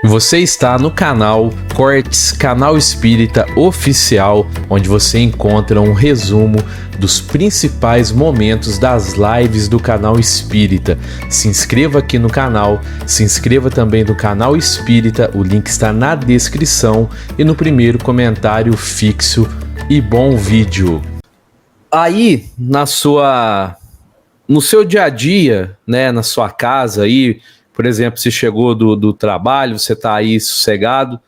Você está no canal Cortes Canal Espírita Oficial, onde você encontra um resumo dos principais momentos das lives do canal Espírita. Se inscreva aqui no canal, se inscreva também no canal Espírita, o link está na descrição e no primeiro comentário fixo. E bom vídeo! Aí, no seu dia a dia, né, na sua casa aí, por exemplo, você chegou do trabalho, você está aí sossegado,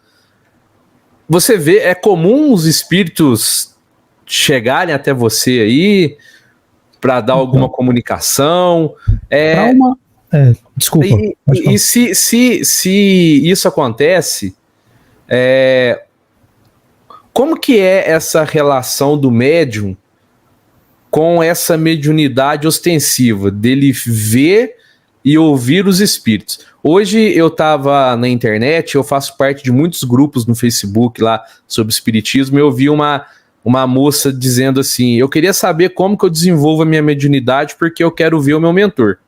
você vê, é comum os espíritos chegarem até você aí para dar alguma comunicação. Desculpa. E se isso acontece, como que é essa relação do médium com essa mediunidade ostensiva, dele ver e ouvir os espíritos? Hoje eu estava na internet, eu faço parte de muitos grupos no Facebook lá sobre espiritismo, e eu vi uma moça dizendo assim: eu queria saber como que eu desenvolvo a minha mediunidade porque eu quero ver o meu mentor.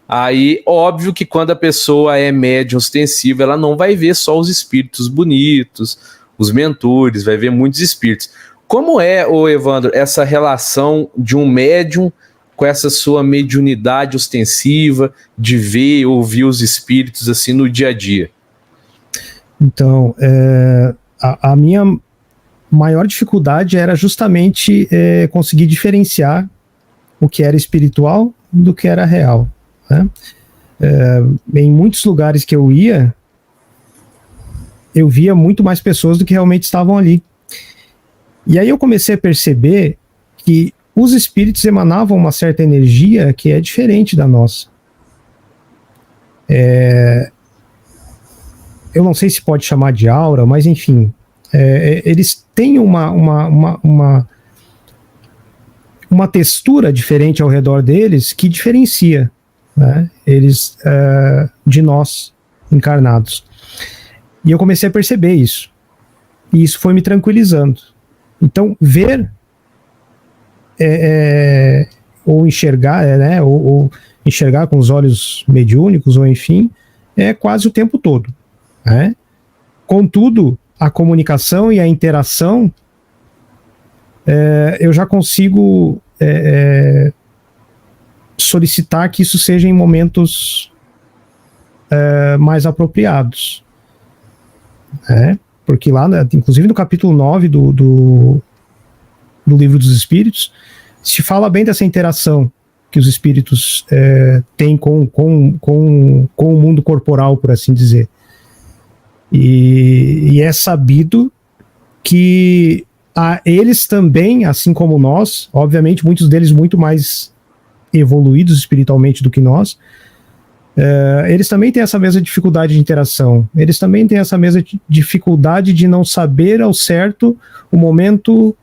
Aí, óbvio que quando a pessoa é médium ostensiva, ela não vai ver só os espíritos bonitos, os mentores, vai ver muitos espíritos. Como é, ô Evandro, essa relação de um médium com essa sua mediunidade ostensiva, de ver e ouvir os espíritos assim no dia a dia? Então, a minha maior dificuldade era justamente conseguir diferenciar o que era espiritual do que era real, né? Em muitos lugares que eu ia, eu via muito mais pessoas do que realmente estavam ali. E aí eu comecei a perceber que os espíritos emanavam uma certa energia que é diferente da nossa. Eu não sei se pode chamar de aura, mas enfim, eles têm uma textura diferente ao redor deles que diferencia, né, eles de nós encarnados. E eu comecei a perceber isso. E isso foi me tranquilizando. Então, ver ou enxergar, né, ou enxergar com os olhos mediúnicos, ou enfim, é quase o tempo todo, né? Contudo, a comunicação e a interação, eu já consigo solicitar que isso seja em momentos mais apropriados, né? Porque lá, inclusive no capítulo 9 do Livro dos Espíritos, se fala bem dessa interação que os espíritos têm com o mundo corporal, por assim dizer. E é sabido que eles também, assim como nós, obviamente muitos deles muito mais evoluídos espiritualmente do que nós, eles também têm essa mesma dificuldade de interação. Eles também têm essa mesma dificuldade de não saber ao certo o momento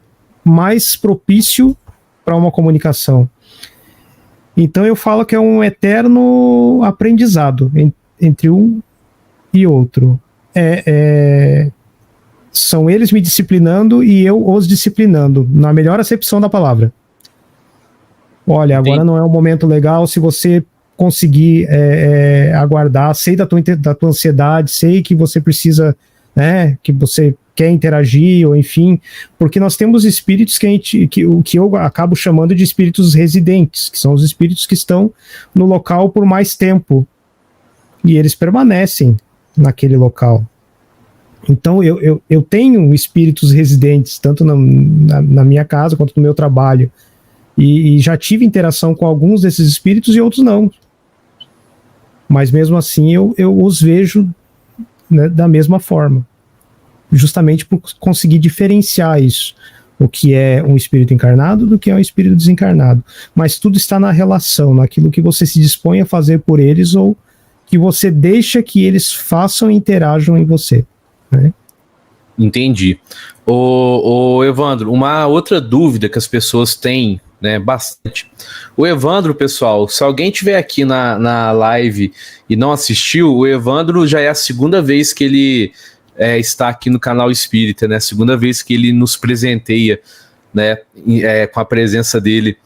mais propício para uma comunicação. Então eu falo que é um eterno aprendizado entre um e outro. São eles me disciplinando e eu os disciplinando, na melhor acepção da palavra. Olha, agora não é um momento legal, se você conseguir aguardar, sei da tua ansiedade, sei que você precisa, né, que você quer interagir, ou enfim, porque nós temos espíritos que eu acabo chamando de espíritos residentes, que são os espíritos que estão no local por mais tempo, e eles permanecem naquele local. Então eu tenho espíritos residentes, tanto na minha casa quanto no meu trabalho, e já tive interação com alguns desses espíritos e outros não. Mas mesmo assim eu os vejo, né, da mesma forma. Justamente por conseguir diferenciar isso. O que é um espírito encarnado do que é um espírito desencarnado. Mas tudo está na relação, naquilo que você se dispõe a fazer por eles ou que você deixa que eles façam e interajam em você, né? Entendi. Ô Evandro, uma outra dúvida que as pessoas têm, né, bastante. O Evandro, pessoal, se alguém estiver aqui na live e não assistiu, o Evandro já é a segunda vez que ele está aqui no canal Espírita, né? Segunda vez que ele nos presenteia, né, com a presença dele.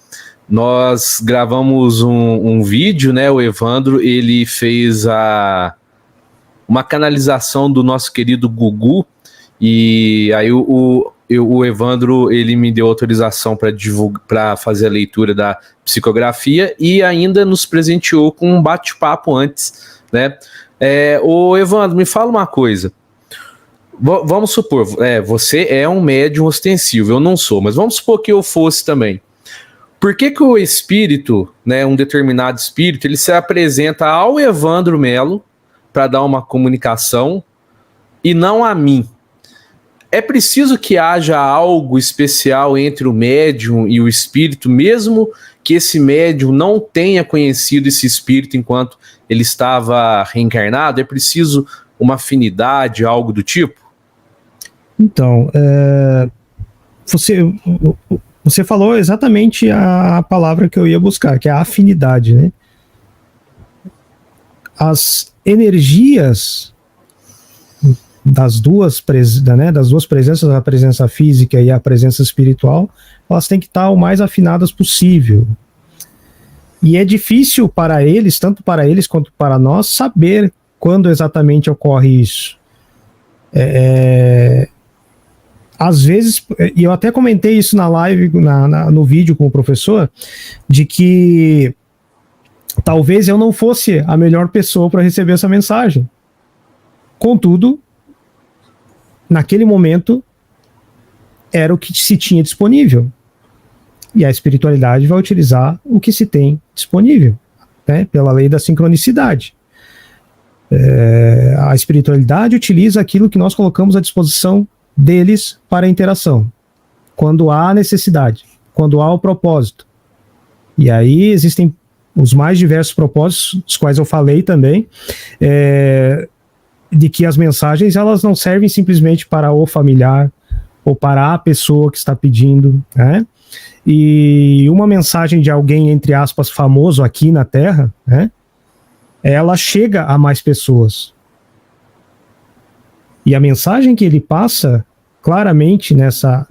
Nós gravamos um vídeo, né? O Evandro, ele fez uma canalização do nosso querido Gugu, e aí o Evandro, ele me deu autorização para fazer a leitura da psicografia e ainda nos presenteou com um bate-papo antes, né? Ô Evandro, me fala uma coisa. Vamos supor, você é um médium ostensivo, eu não sou, mas vamos supor que eu fosse também. Por que o espírito, né, um determinado espírito, ele se apresenta ao Evandro Melo para dar uma comunicação e não a mim? É preciso que haja algo especial entre o médium e o espírito, mesmo que esse médium não tenha conhecido esse espírito enquanto ele estava reencarnado? É preciso uma afinidade, algo do tipo? Então, você falou exatamente a palavra que eu ia buscar, que é a afinidade, né? As energias das duas presenças, a presença física e a presença espiritual, elas têm que estar o mais afinadas possível. E é difícil para eles, tanto para eles quanto para nós, saber quando exatamente ocorre isso. Às vezes, e eu até comentei isso na live, no vídeo com o professor, de que talvez eu não fosse a melhor pessoa para receber essa mensagem. Contudo, naquele momento, era o que se tinha disponível. E a espiritualidade vai utilizar o que se tem disponível, né, pela lei da sincronicidade. A espiritualidade utiliza aquilo que nós colocamos à disposição deles para a interação, quando há necessidade, quando há o propósito. E aí existem os mais diversos propósitos, dos quais eu falei também, de que as mensagens, elas não servem simplesmente para o familiar ou para a pessoa que está pedindo, né? E uma mensagem de alguém, entre aspas, famoso aqui na Terra, né, ela chega a mais pessoas. E a mensagem que ele passa claramente nessa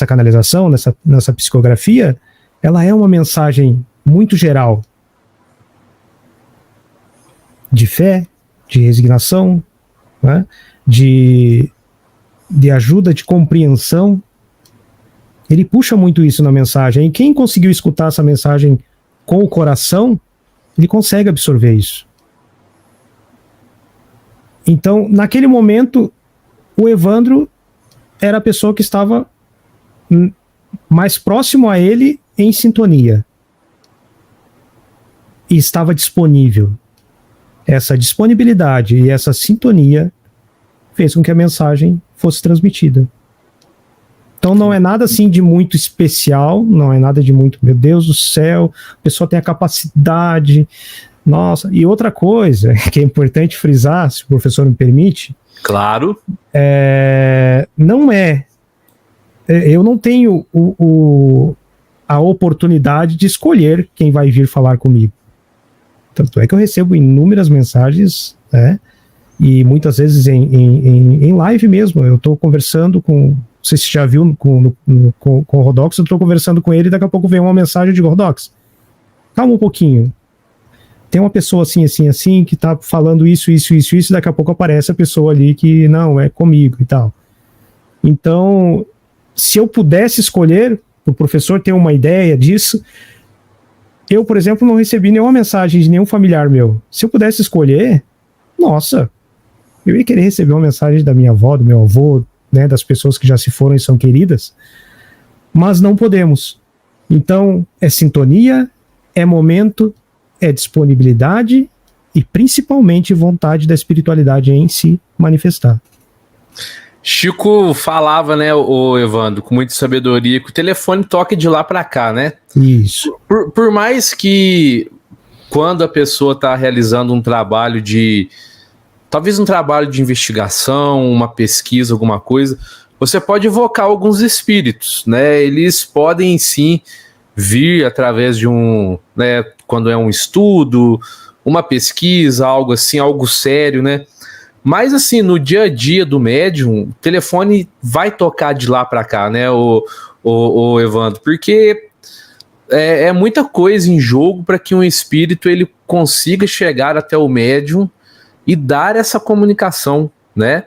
canalização, nessa psicografia, ela é uma mensagem muito geral. De fé, de resignação, né, de ajuda, de compreensão. Ele puxa muito isso na mensagem. E quem conseguiu escutar essa mensagem com o coração, ele consegue absorver isso. Então, naquele momento, o Evandro era a pessoa que estava mais próximo a ele, em sintonia. E estava disponível. Essa disponibilidade e essa sintonia fez com que a mensagem fosse transmitida. Então não é nada assim de muito especial, não é nada de muito, meu Deus do céu, a pessoa tem a capacidade, nossa. E outra coisa que é importante frisar, se o professor me permite. Claro. Eu não tenho a oportunidade de escolher quem vai vir falar comigo. Tanto é que eu recebo inúmeras mensagens, né, e muitas vezes em live mesmo. Eu estou conversando com, não sei se você já viu com o Rodox, eu estou conversando com ele e daqui a pouco vem uma mensagem de Rodox. Calma um pouquinho. Tem uma pessoa assim, que está falando isso, e daqui a pouco aparece a pessoa ali que não, é comigo e tal. Então, se eu pudesse escolher, o professor ter uma ideia disso, eu, por exemplo, não recebi nenhuma mensagem de nenhum familiar meu. Se eu pudesse escolher, nossa, eu ia querer receber uma mensagem da minha avó, do meu avô, né, das pessoas que já se foram e são queridas, mas não podemos. Então, é sintonia, é momento, é disponibilidade e principalmente vontade da espiritualidade em se manifestar. Chico falava, né, o Evandro, com muita sabedoria, que o telefone toca de lá para cá, né? Isso. Por mais que quando a pessoa está realizando um trabalho talvez um trabalho de investigação, uma pesquisa, alguma coisa, você pode evocar alguns espíritos, né? Eles podem sim vir através de né, quando é um estudo, uma pesquisa, algo assim, algo sério, né? Mas assim, no dia a dia do médium, o telefone vai tocar de lá para cá, né, o Evandro? Porque é muita coisa em jogo para que um espírito ele consiga chegar até o médium e dar essa comunicação, né?